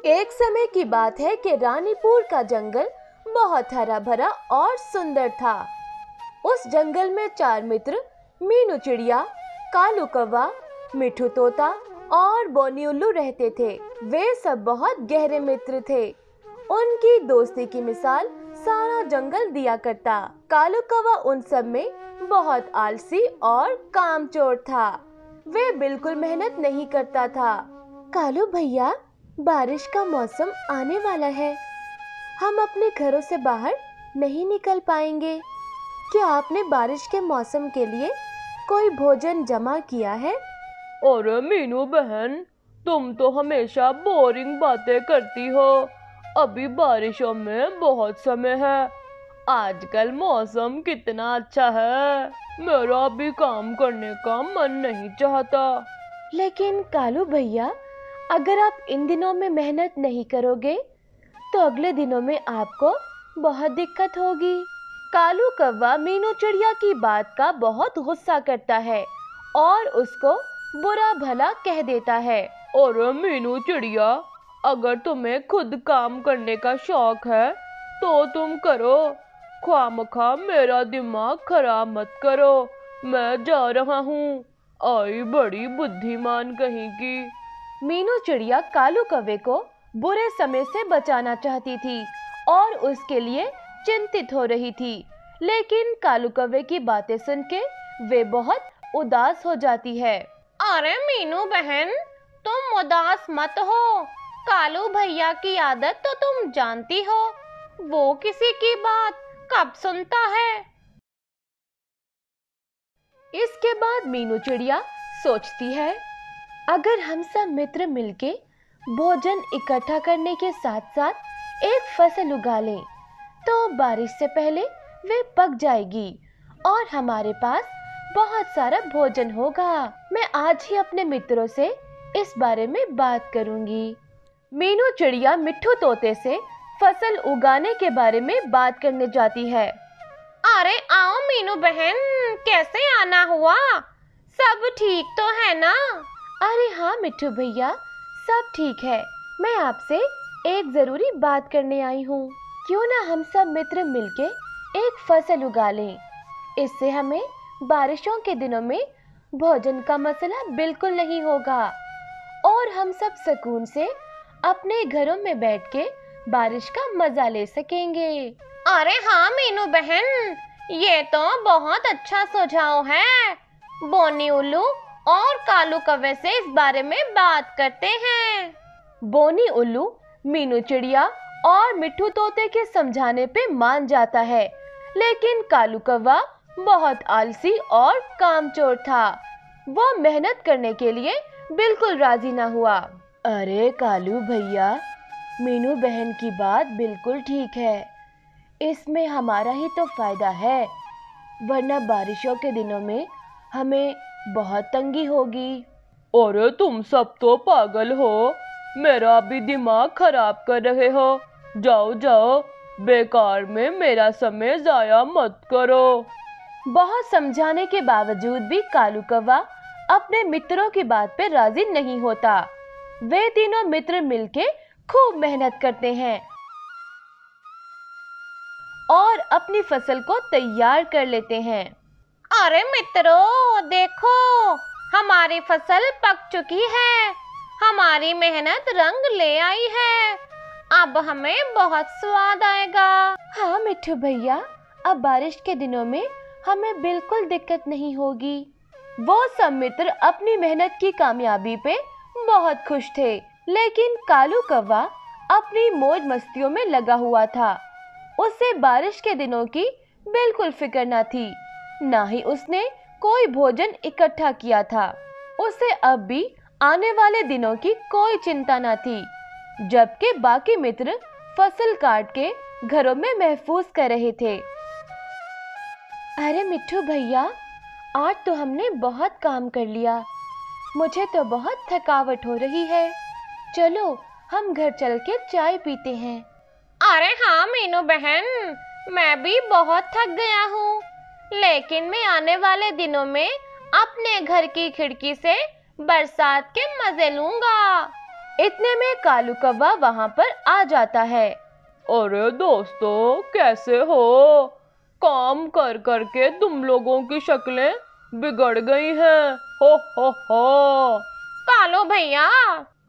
एक समय की बात है कि रानीपुर का जंगल बहुत हरा भरा और सुंदर था। उस जंगल में 4 मित्र मीनू चिड़िया, कालू कौवा, मिठू तोता और बोनी उल्लू रहते थे। वे सब बहुत गहरे मित्र थे। उनकी दोस्ती की मिसाल सारा जंगल दिया करता। कालू कौवा उन सब में बहुत आलसी और कामचोर था। वे बिल्कुल मेहनत नहीं करता था। कालू भैया, बारिश का मौसम आने वाला है। हम अपने घरों से बाहर नहीं निकल पाएंगे। क्या आपने बारिश के मौसम के लिए कोई भोजन जमा किया है? अरे मीनू बहन, तुम तो हमेशा बोरिंग बातें करती हो। अभी बारिशों में बहुत समय है। आजकल मौसम कितना अच्छा है। मेरा अभी काम करने का मन नहीं चाहता। लेकिन कालू भैया, अगर आप इन दिनों में मेहनत नहीं करोगे तो अगले दिनों में आपको बहुत दिक्कत होगी। कालू कौवा मीनू चिड़िया की बात का बहुत गुस्सा करता है और उसको बुरा भला कह देता है। अरे मीनू चिड़िया, अगर तुम्हें खुद काम करने का शौक है तो तुम करो। ख्वामखा मेरा दिमाग खराब मत करो। मैं जा रहा हूँ। आई बड़ी बुद्धिमान कहीं की। मीनू चिड़िया कालू कौवे को बुरे समय से बचाना चाहती थी और उसके लिए चिंतित हो रही थी। लेकिन कालू कौवे की बातें सुन के वे बहुत उदास हो जाती है। अरे मीनू बहन, तुम उदास मत हो। कालू भैया की आदत तो तुम जानती हो। वो किसी की बात कब सुनता है। इसके बाद मीनू चिड़िया सोचती है, अगर हम सब मित्र मिलके भोजन इकट्ठा करने के साथ साथ एक फसल उगा लें तो बारिश से पहले वे पक जाएगी और हमारे पास बहुत सारा भोजन होगा। मैं आज ही अपने मित्रों से इस बारे में बात करूंगी। मीनू चिड़िया मिट्ठू तोते से फसल उगाने के बारे में बात करने जाती है। अरे आओ मीनू बहन, कैसे आना हुआ? सब ठीक तो है ना? अरे हाँ मिट्ठू भैया, सब ठीक है। मैं आपसे एक जरूरी बात करने आई हूँ। क्यों ना हम सब मित्र मिलके एक फसल उगा लें। इससे हमें बारिशों के दिनों में भोजन का मसला बिल्कुल नहीं होगा और हम सब सुकून से अपने घरों में बैठ के बारिश का मजा ले सकेंगे। अरे हाँ मीनू बहन, ये तो बहुत अच्छा सुझाव है। बोनी उल्लू और कालू कौवे से इस बारे में बात करते हैं। बोनी उल्लू मीनू चिड़िया और मिट्ठू तोते के समझाने पे मान जाता है, लेकिन कालू कौवा बहुत आलसी और कामचोर था। वो मेहनत करने के लिए बिल्कुल राजी ना हुआ। अरे कालू भैया, मीनू बहन की बात बिल्कुल ठीक है। इसमें हमारा ही तो फायदा है, वरना बारिशों के दिनों में हमें बहुत तंगी होगी। अरे तुम सब तो पागल हो। मेरा भी दिमाग खराब कर रहे हो। जाओ जाओ, बेकार में मेरा समय जाया मत करो। बहुत समझाने के बावजूद भी कालू कौवा अपने मित्रों की बात पे राजी नहीं होता। वे तीनों मित्र मिलके खूब मेहनत करते हैं और अपनी फसल को तैयार कर लेते हैं। अरे मित्रों, देखो, हमारी फसल पक चुकी है। हमारी मेहनत रंग ले आई है। अब हमें बहुत स्वाद आएगा। हाँ मिट्ठू भैया, अब बारिश के दिनों में हमें बिल्कुल दिक्कत नहीं होगी। वो सब मित्र अपनी मेहनत की कामयाबी पे बहुत खुश थे, लेकिन कालू कौवा अपनी मौज मस्तियों में लगा हुआ था। उसे बारिश के दिनों की बिल्कुल फिक्र न थी, ना ही उसने कोई भोजन इकट्ठा किया था। उसे अब भी आने वाले दिनों की कोई चिंता न थी, जबकि बाकी मित्र फसल काट के घरों में महफूज कर रहे थे। अरे मिट्ठू भैया, आज तो हमने बहुत काम कर लिया। मुझे तो बहुत थकावट हो रही है। चलो हम घर चल के चाय पीते हैं। अरे हाँ मीनू बहन, मैं भी बहुत थक गया हूँ, लेकिन मैं आने वाले दिनों में अपने घर की खिड़की से बरसात के मजे लूंगा। इतने में कालू कौवा वहां पर आ जाता है। अरे दोस्तों, कैसे हो? काम कर कर के तुम लोगों की शक्लें बिगड़ गई हैं। हो। कालू भैया,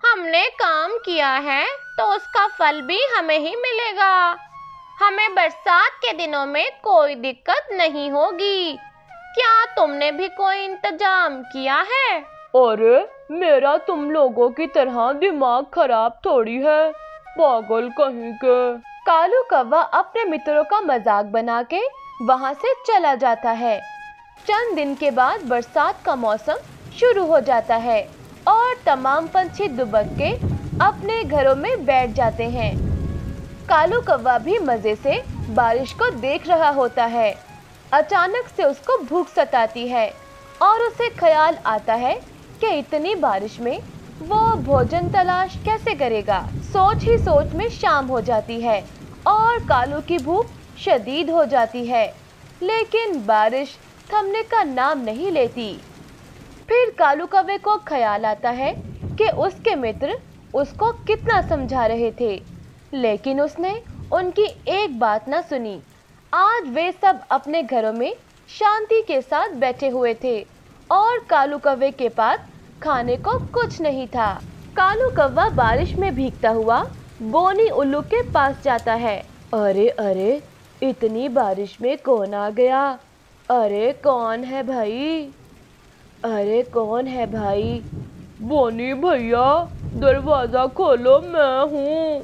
हमने काम किया है तो उसका फल भी हमें ही मिलेगा। हमें बरसात के दिनों में कोई दिक्कत नहीं होगी। क्या तुमने भी कोई इंतजाम किया है? अरे मेरा तुम लोगों की तरह दिमाग खराब थोड़ी है, पागल कहीं के। कालू कौवा अपने मित्रों का मजाक बना के वहां से चला जाता है। चंद दिन के बाद बरसात का मौसम शुरू हो जाता है और तमाम पंछी दुबक के अपने घरों में बैठ जाते हैं। कालू कौवा भी मजे से बारिश को देख रहा होता है। अचानक से उसको भूख सताती है और उसे ख्याल आता है कि इतनी बारिश में वो भोजन तलाश कैसे करेगा। सोच ही सोच में शाम हो जाती है और कालू की भूख शदीद हो जाती है, लेकिन बारिश थमने का नाम नहीं लेती। फिर कालू कौवे को ख्याल आता है कि उसके मित्र उसको कितना समझा रहे थे, लेकिन उसने उनकी एक बात ना सुनी। आज वे सब अपने घरों में शांति के साथ बैठे हुए थे और कालू कौवे के पास खाने को कुछ नहीं था। कालू कौवा बारिश में भीगता हुआ बोनी उल्लू के पास जाता है। अरे अरे, इतनी बारिश में कौन आ गया? अरे कौन है भाई? अरे कौन है भाई? बोनी भैया, दरवाजा खोलो, मैं हूँ।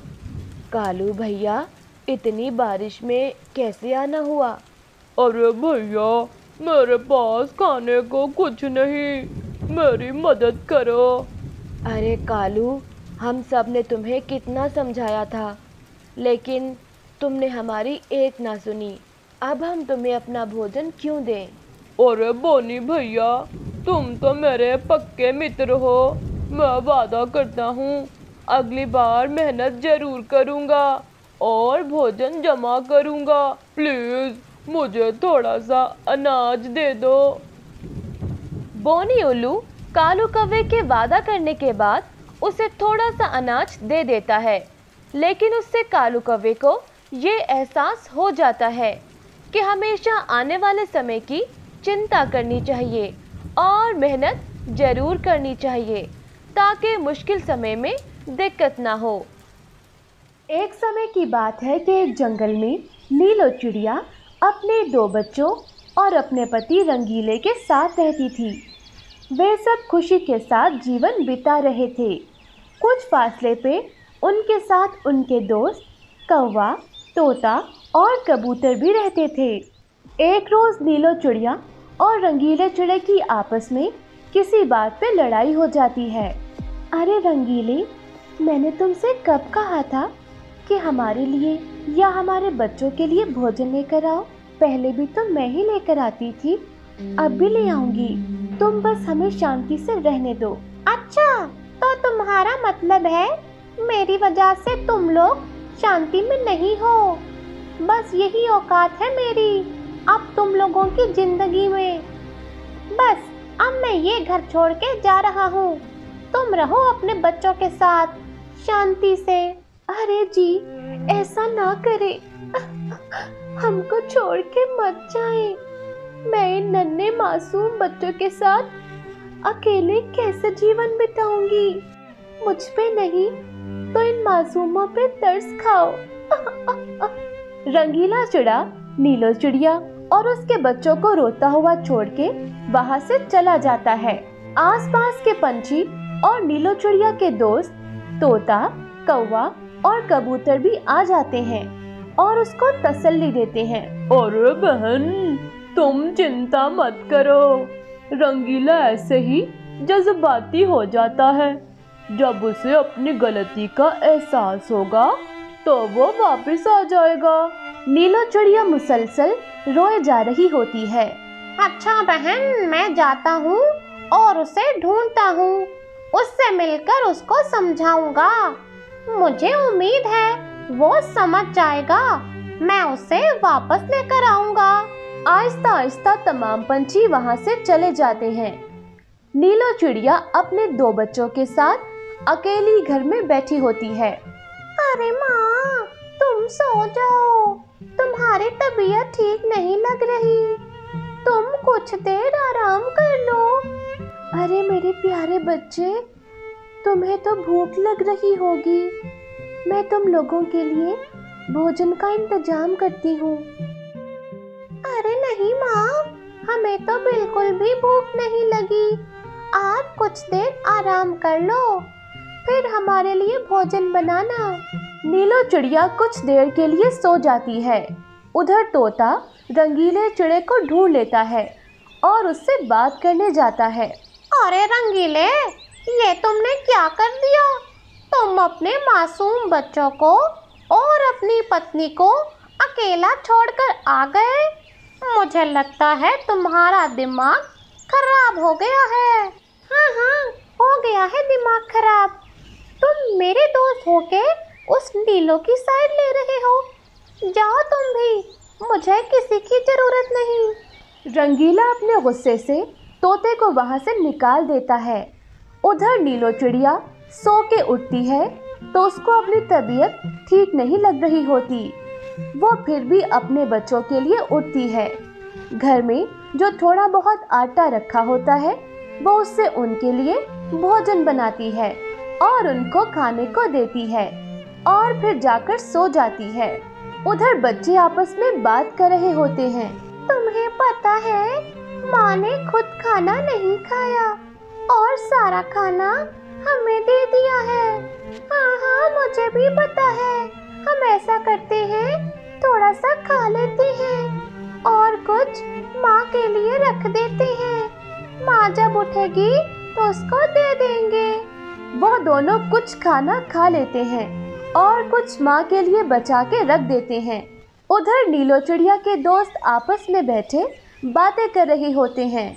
कालू भैया, इतनी बारिश में कैसे आना हुआ? अरे भैया, मेरे पास खाने को कुछ नहीं, मेरी मदद करो। अरे कालू, हम सब ने तुम्हें कितना समझाया था, लेकिन तुमने हमारी एक ना सुनी। अब हम तुम्हें अपना भोजन क्यों दें? अरे बोनी भैया, तुम तो मेरे पक्के मित्र हो। मैं वादा करता हूँ, अगली बार मेहनत जरूर करूँगा और भोजन जमा करूँगा। प्लीज मुझे थोड़ा सा अनाज दे दो। बोनी उल्लू कालू कौवे के वादा करने के बाद उसे थोड़ा सा अनाज दे देता है, लेकिन उससे कालू कौवे को ये एहसास हो जाता है कि हमेशा आने वाले समय की चिंता करनी चाहिए और मेहनत जरूर करनी चाहिए ताकि मुश्किल समय में दिक्कत ना हो। एक समय की बात है कि एक जंगल में नीलो चिड़िया अपने 2 बच्चों और अपने पति रंगीले के साथ रहती थी। वे सब खुशी के साथ जीवन बिता रहे थे। कुछ फासले पे उनके साथ उनके दोस्त कौवा, तोता और कबूतर भी रहते थे। एक रोज नीलो चिड़िया और रंगीले चिड़े की आपस में किसी बात पे लड़ाई हो जाती है। अरे रंगीले, मैंने तुमसे कब कहा था कि हमारे लिए या हमारे बच्चों के लिए भोजन लेकर आओ? पहले भी तो मैं ही लेकर आती थी, अब भी ले आऊंगी। तुम बस हमें शांति से रहने दो। अच्छा, तो तुम्हारा मतलब है मेरी वजह से तुम लोग शांति में नहीं हो? बस यही औकात है मेरी अब तुम लोगों की जिंदगी में। बस अब मैं ये घर छोड़ के जा रहा हूँ। तुम रहो अपने बच्चों के साथ शांति से। अरे जी, ऐसा ना करे, हमको छोड़ के मत जाए। मैं इन नन्हे मासूम बच्चों के साथ अकेले कैसे जीवन बिताऊंगी? मुझ पे नहीं तो इन मासूमों पे तरस खाओ। रंगीला चिड़ा नीलो चिड़िया और उसके बच्चों को रोता हुआ छोड़ के वहां से चला जाता है। आसपास के पंछी और नीलो चिड़िया के दोस्त तोता, कौवा और कबूतर भी आ जाते हैं और उसको तसल्ली देते हैं। अरे बहन, तुम चिंता मत करो। रंगीला ऐसे ही जज्बाती हो जाता है। जब उसे अपनी गलती का एहसास होगा तो वो वापस आ जाएगा। नीलो चिड़िया मुसलसल रोए जा रही होती है। अच्छा बहन, मैं जाता हूँ और उसे ढूंढता हूँ। उससे मिलकर उसको समझाऊंगा। मुझे उम्मीद है वो समझ जाएगा। मैं उसे वापस लेकर आऊंगा। आहिस्ता आहिस्ता तमाम पंछी वहां से चले जाते हैं। नीलो चिड़िया अपने 2 बच्चों के साथ अकेली घर में बैठी होती है। अरे माँ, तुम सो जाओ, तुम्हारी तबीयत ठीक नहीं लग रही, तुम कुछ देर आराम कर लो। अरे मेरे प्यारे बच्चे, तुम्हें तो भूख लग रही होगी, मैं तुम लोगों के लिए भोजन का इंतजाम करती हूँ। अरे नहीं माँ, हमें तो बिल्कुल भी भूख नहीं लगी, आप कुछ देर आराम कर लो, फिर हमारे लिए भोजन बनाना। नीलो चिड़िया कुछ देर के लिए सो जाती है। उधर तोता रंगीले चिड़े को ढूंढ लेता है और उससे बात करने जाता है। अरे रंगीले, ये तुमने क्या कर दिया? तुम अपने मासूम बच्चों को और अपनी पत्नी को अकेला छोड़कर आ गए। मुझे लगता है तुम्हारा दिमाग खराब हो गया है। हाँ, हो गया है दिमाग खराब। तुम मेरे दोस्त होके उस नीलो की साइड ले रहे हो। जाओ तुम भी, मुझे किसी की जरूरत नहीं। रंगीला अपने गुस्से से तोते को वहां से निकाल देता है। उधर नीलो चिड़िया सो के उठती है तो उसको अपनी तबीयत ठीक नहीं लग रही होती। वो फिर भी अपने बच्चों के लिए उठती है। घर में जो थोड़ा बहुत आटा रखा होता है वो उससे उनके लिए भोजन बनाती है और उनको खाने को देती है और फिर जाकर सो जाती है। उधर बच्चे आपस में बात कर रहे होते हैं। तुम्हें पता है, माँ ने खुद खाना नहीं खाया और सारा खाना हमें दे दिया है। हाँ, मुझे भी पता है। हम ऐसा करते हैं, थोड़ा सा खा लेते हैं और कुछ माँ के लिए रख देते हैं। माँ जब उठेगी तो उसको दे देंगे। वो दोनों कुछ खाना खा लेते हैं और कुछ माँ के लिए बचा के रख देते हैं। उधर नीलो चिड़िया के दोस्त आपस में बैठे बातें कर रहे होते हैं।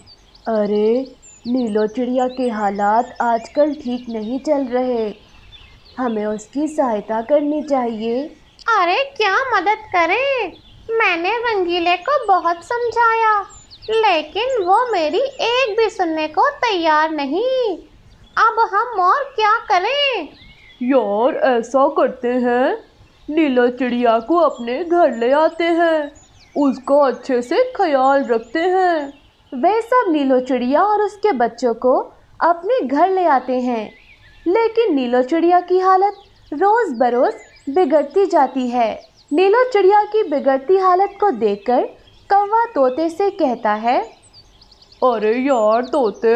अरे नीलो चिड़िया के हालात आजकल ठीक नहीं चल रहे, हमें उसकी सहायता करनी चाहिए। अरे क्या मदद करें? मैंने रंगीले को बहुत समझाया, लेकिन वो मेरी एक भी सुनने को तैयार नहीं। अब हम और क्या करें? यार ऐसा करते हैं, नीलो चिड़िया को अपने घर ले आते हैं, उसको अच्छे से ख्याल रखते हैं। वे सब नीलो चिड़िया और उसके बच्चों को अपने घर ले आते हैं, लेकिन नीलो चिड़िया की हालत रोज बरोज बिगड़ती जाती है। नीलो चिड़िया की बिगड़ती हालत को देखकर कौवा तोते से कहता है, अरे यार तोते,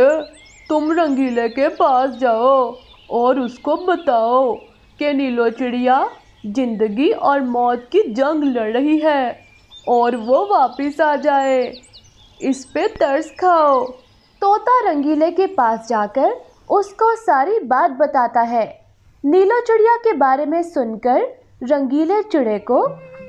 तुम रंगीले के पास जाओ और उसको बताओ कि नीलो चिड़िया जिंदगी और मौत की जंग लड़ रही है और वो वापस आ जाए, इस पे तरस खाओ। तोता रंगीले के पास जाकर उसको सारी बात बताता है। नीलो चिड़िया के बारे में सुनकर रंगीले चिड़े को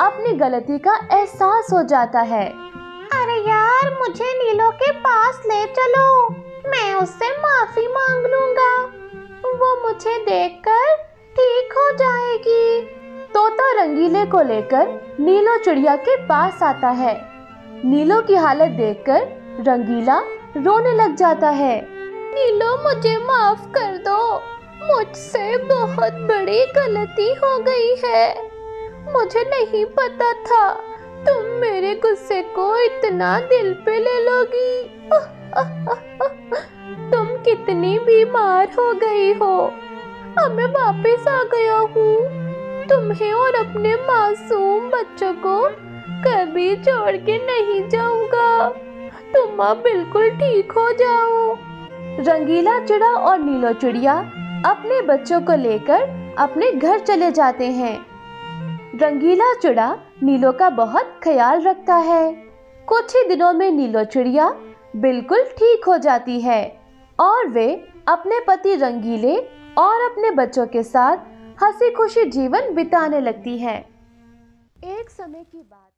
अपनी गलती का एहसास हो जाता है। अरे यार, मुझे नीलो के पास ले चलो, मैं उससे माफी मांग लूंगा, वो मुझे देखकर ठीक हो जाएगी। तोता रंगीले को लेकर नीलो चिड़िया के पास आता है। नीलो की हालत देखकर रंगीला रोने लग जाता है। नीलो, मुझे माफ कर दो, मुझसे बहुत बड़ी गलती हो गई है। मुझे नहीं पता था तुम मेरे गुस्से को इतना दिल पे ले लोगी। तुम कितनी बीमार हो गई हो, अब मैं वापस आ गया हूँ। तुम्हें और अपने मासूम बच्चों को कभी छोड़ के नहीं जाऊंगा। तुम अब बिल्कुल ठीक हो जाओ। रंगीला चिड़ा और नीलो चिड़िया अपने बच्चों को लेकर अपने घर चले जाते हैं। रंगीला चिड़ा नीलो का बहुत ख्याल रखता है। कुछ ही दिनों में नीलो चिड़िया बिल्कुल ठीक हो जाती है और वे अपने पति रंगीले और अपने बच्चों के साथ हंसी खुशी जीवन बिताने लगती है। एक समय की बात